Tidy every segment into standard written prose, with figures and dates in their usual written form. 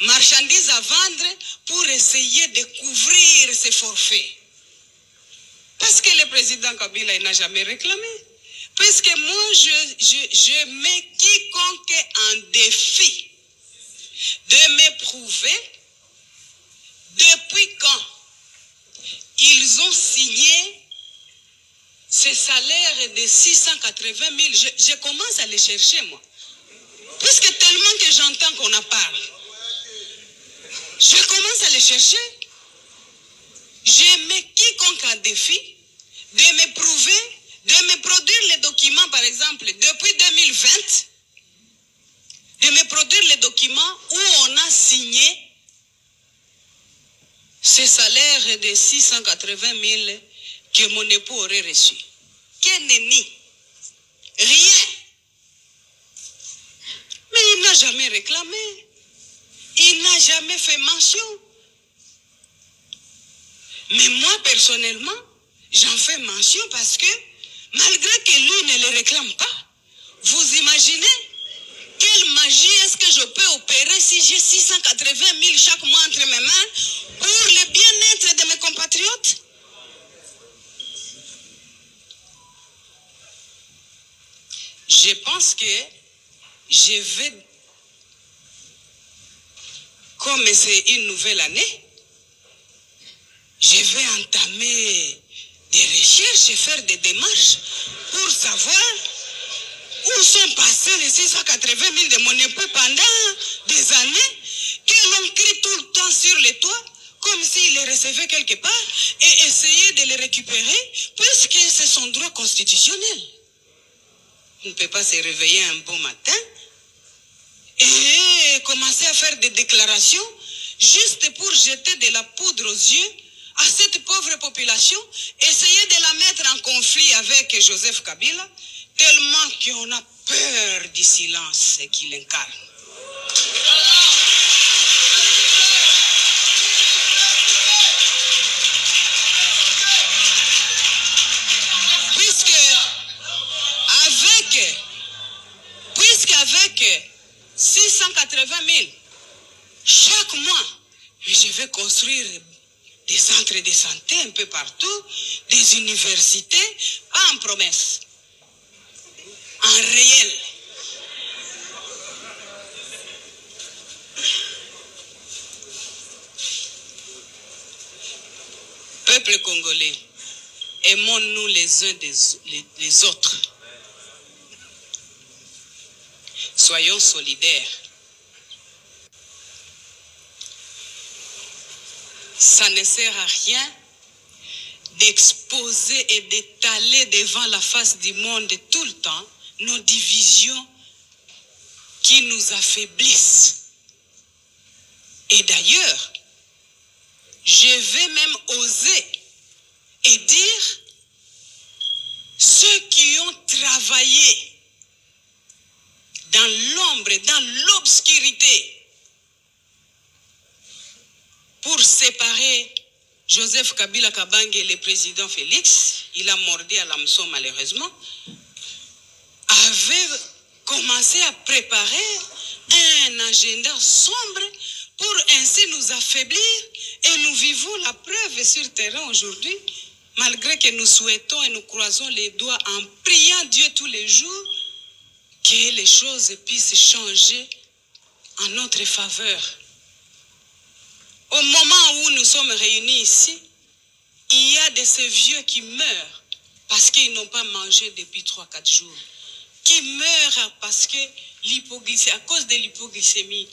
marchandises à vendre pour essayer de couvrir ces forfaits. Parce que le président Kabila n'a jamais réclamé. Parce que moi, je mets quiconque en défi de me prouver depuis quand ils ont signé ce salaire de 680 000. Je commence à les chercher, moi. Puisque tellement que j'entends qu'on en parle. Je commence à les chercher. Je mets quiconque en défi de me prouver, de me produire les documents, par exemple, depuis 2020, de me produire les documents où on a signé ce salaire de 680 000 que mon époux aurait reçu. Quel nenni? Rien. Mais il n'a jamais réclamé. Il n'a jamais fait mention. Mais moi, personnellement, j'en fais mention parce que, malgré que lui ne le réclame pas, vous imaginez quelle magie est-ce que je peux opérer si j'ai 680 000 chaque mois entre mes mains pour le bien-être de mes compatriotes? Je pense que je vais, comme c'est une nouvelle année, je vais entamer des recherches et faire des démarches pour savoir où sont passés les 680 000 de mon époux pendant des années, que l'on crie tout le temps sur les toits, comme s'il les recevait quelque part, et essayer de les récupérer, puisque c'est son droit constitutionnel. On ne peut pas se réveiller un bon matin et commencer à faire des déclarations juste pour jeter de la poudre aux yeux à cette pauvre population, essayer de la mettre en conflit avec Joseph Kabila, tellement qu'on a peur du silence qu'il incarne. Puisqu'avec 680 000 chaque mois, je vais construire des centres de santé un peu partout, des universités, en promesse, en réel. Peuple congolais, aimons-nous les uns les autres. Soyons solidaires. Ça ne sert à rien d'exposer et d'étaler devant la face du monde tout le temps nos divisions qui nous affaiblissent. Et d'ailleurs, je vais même oser et dire ceux qui ont travaillé dans l'ombre, dans l'obscurité, pour séparer Joseph Kabila Kabange et le président Félix, il a mordu à l'hameçon malheureusement, avait commencé à préparer un agenda sombre pour ainsi nous affaiblir, et nous vivons la preuve sur terrain aujourd'hui, malgré que nous souhaitons et nous croisons les doigts en priant Dieu tous les jours, que les choses puissent changer en notre faveur. Au moment où nous sommes réunis ici, il y a de ces vieux qui meurent parce qu'ils n'ont pas mangé depuis 3-4 jours. Qui meurent parce que à cause de l'hypoglycémie.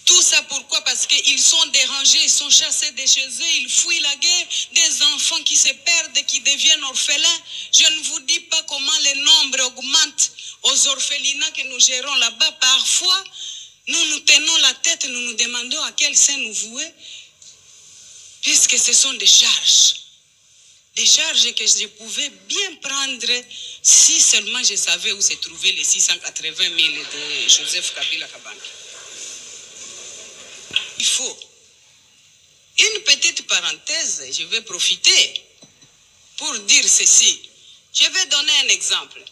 Tout ça pourquoi? Parce qu'ils sont dérangés, ils sont chassés de chez eux, ils fuient la guerre, des enfants qui se perdent, qui deviennent orphelins. Je ne vous dis pas comment le nombre augmente aux orphelinats que nous gérons là-bas. Parfois, nous nous tenons la tête, nous nous demandons à quel sein nous vouer, puisque ce sont des charges. Des charges que je pouvais bien prendre si seulement je savais où se trouvaient les 680 000 de Joseph Kabila Kabange. Il faut. Une petite parenthèse, je vais profiter pour dire ceci. Je vais donner un exemple.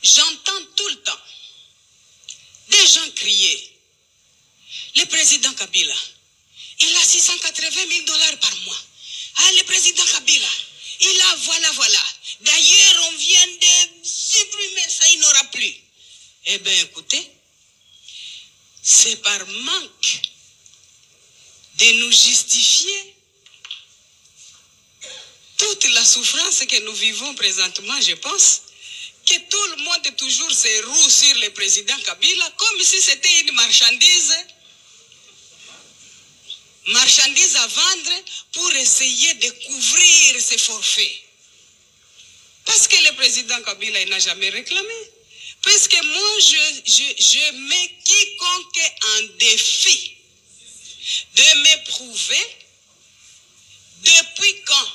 J'entends tout le temps gens criaient, le président Kabila, il a 680 000 $ par mois. Ah, le président Kabila, il a voilà. D'ailleurs, on vient de supprimer ça, il n'aura plus. Eh bien, écoutez, c'est par manque de nous justifier toute la souffrance que nous vivons présentement, je pense, que tout le monde toujours se roue sur le président Kabila comme si c'était une marchandise à vendre pour essayer de couvrir ses forfaits. Parce que le président Kabila, il n'a jamais réclamé. Parce que moi, je mets quiconque en défi de me prouver depuis quand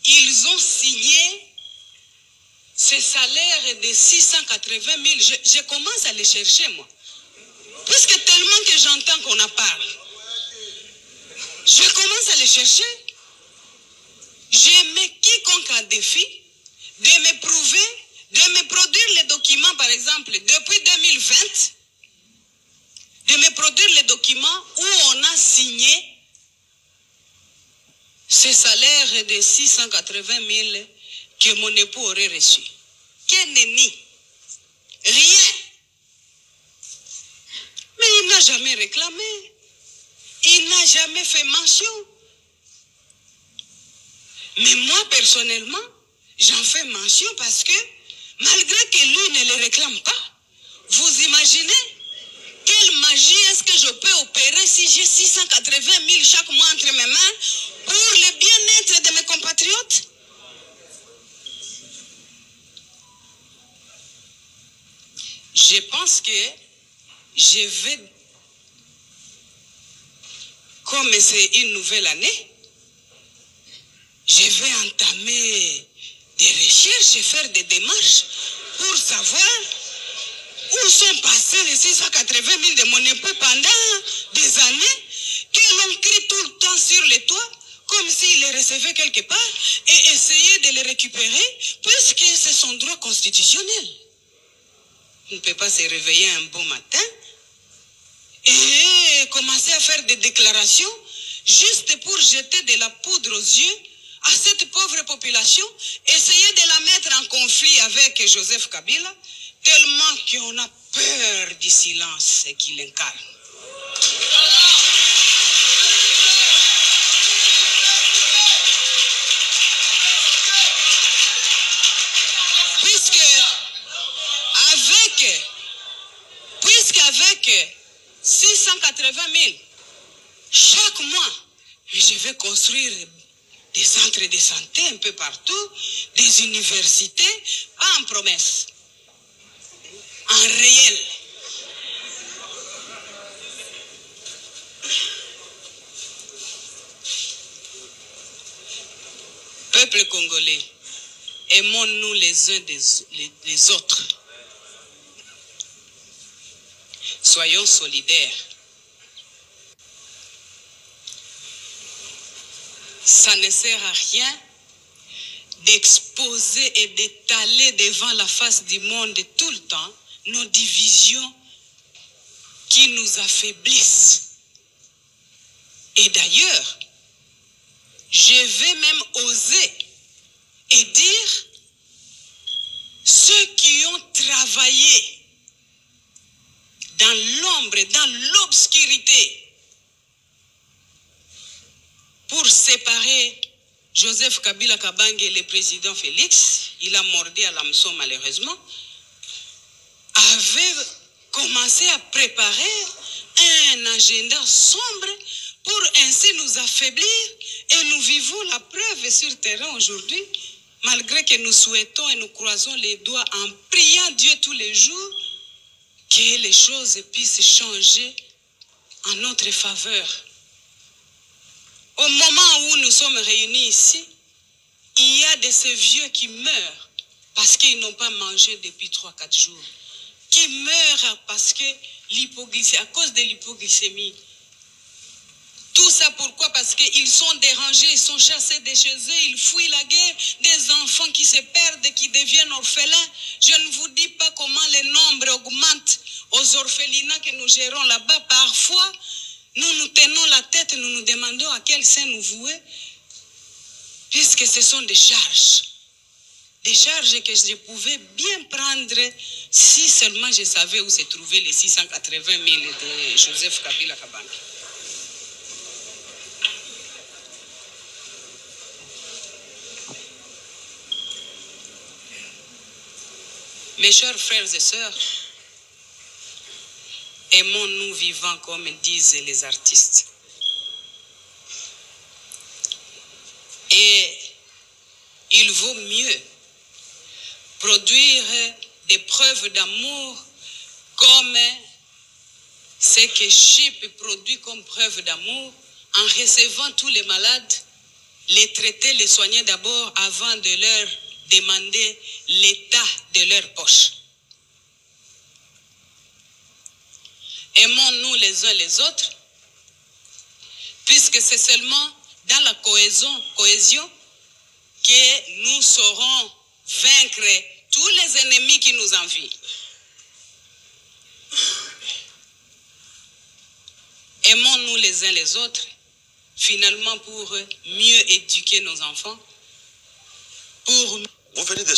ils ont signé ce salaire de 680 000. Je commence à les chercher, moi. Puisque tellement que j'entends qu'on en parle. Je commence à les chercher. Je mets quiconque en défi de me prouver, de me produire les documents, par exemple, depuis 2020, de me produire les documents où on a signé ce salaire de 680 000 que mon époux aurait reçu. Quel nenni? Rien. Mais il n'a jamais réclamé. Il n'a jamais fait mention. Mais moi, personnellement, j'en fais mention parce que, malgré que lui ne le réclame pas, vous imaginez quelle magie est-ce que je peux opérer si j'ai 680 000 chaque mois entre mes mains pour le bien-être de mes compatriotes? Je pense que je vais, comme c'est une nouvelle année, je vais entamer des recherches et faire des démarches pour savoir où sont passés les 680 000 de mon époux pendant des années, que l'on crie tout le temps sur les toits, comme s'il les recevait quelque part, et essayer de les récupérer, puisque c'est son droit constitutionnel. On ne peut pas se réveiller un bon matin et commencer à faire des déclarations juste pour jeter de la poudre aux yeux à cette pauvre population, essayer de la mettre en conflit avec Joseph Kabila, tellement qu'on a peur du silence qu'il incarne. Puisqu'avec 680 000 chaque mois, je vais construire des centres de santé un peu partout, des universités, pas en promesse, en réel. Peuple congolais, aimons-nous les uns les autres. Soyons solidaires. Ça ne sert à rien d'exposer et d'étaler devant la face du monde tout le temps nos divisions qui nous affaiblissent. Et d'ailleurs, je vais même oser et dire ceux qui ont travaillé dans l'ombre, dans l'obscurité, pour séparer Joseph Kabila Kabange et le président Félix, il a mordu à l'hameçon malheureusement, avait commencé à préparer un agenda sombre pour ainsi nous affaiblir, et nous vivons la preuve sur terrain aujourd'hui, malgré que nous souhaitons et nous croisons les doigts en priant Dieu tous les jours, que les choses puissent changer en notre faveur. Au moment où nous sommes réunis ici, il y a de ces vieux qui meurent parce qu'ils n'ont pas mangé depuis 3-4 jours. Qui meurent parce que l'hypoglycémie, à cause de l'hypoglycémie. Tout ça pourquoi? Parce qu'ils sont dérangés, ils sont chassés de chez eux, ils fuient la guerre, des enfants qui se perdent, qui deviennent orphelins. Je ne vous dis pas comment les nombres augmentent aux orphelinats que nous gérons là-bas, parfois, nous nous tenons la tête, nous nous demandons à quel sein nous vouer, puisque ce sont des charges. Des charges que je pouvais bien prendre si seulement je savais où se trouvaient les 680 000 de Joseph Kabila Kabange. Mes chers frères et sœurs, aimons-nous vivants comme disent les artistes. Et il vaut mieux produire des preuves d'amour comme ce que Chypre produit comme preuve d'amour en recevant tous les malades, les traiter, les soigner d'abord avant de leur demander l'état de leur poche. Aimons-nous les uns les autres, puisque c'est seulement dans la cohésion que nous saurons vaincre tous les ennemis qui nous envient. Aimons-nous les uns les autres, finalement pour mieux éduquer nos enfants, pour... Vous venez de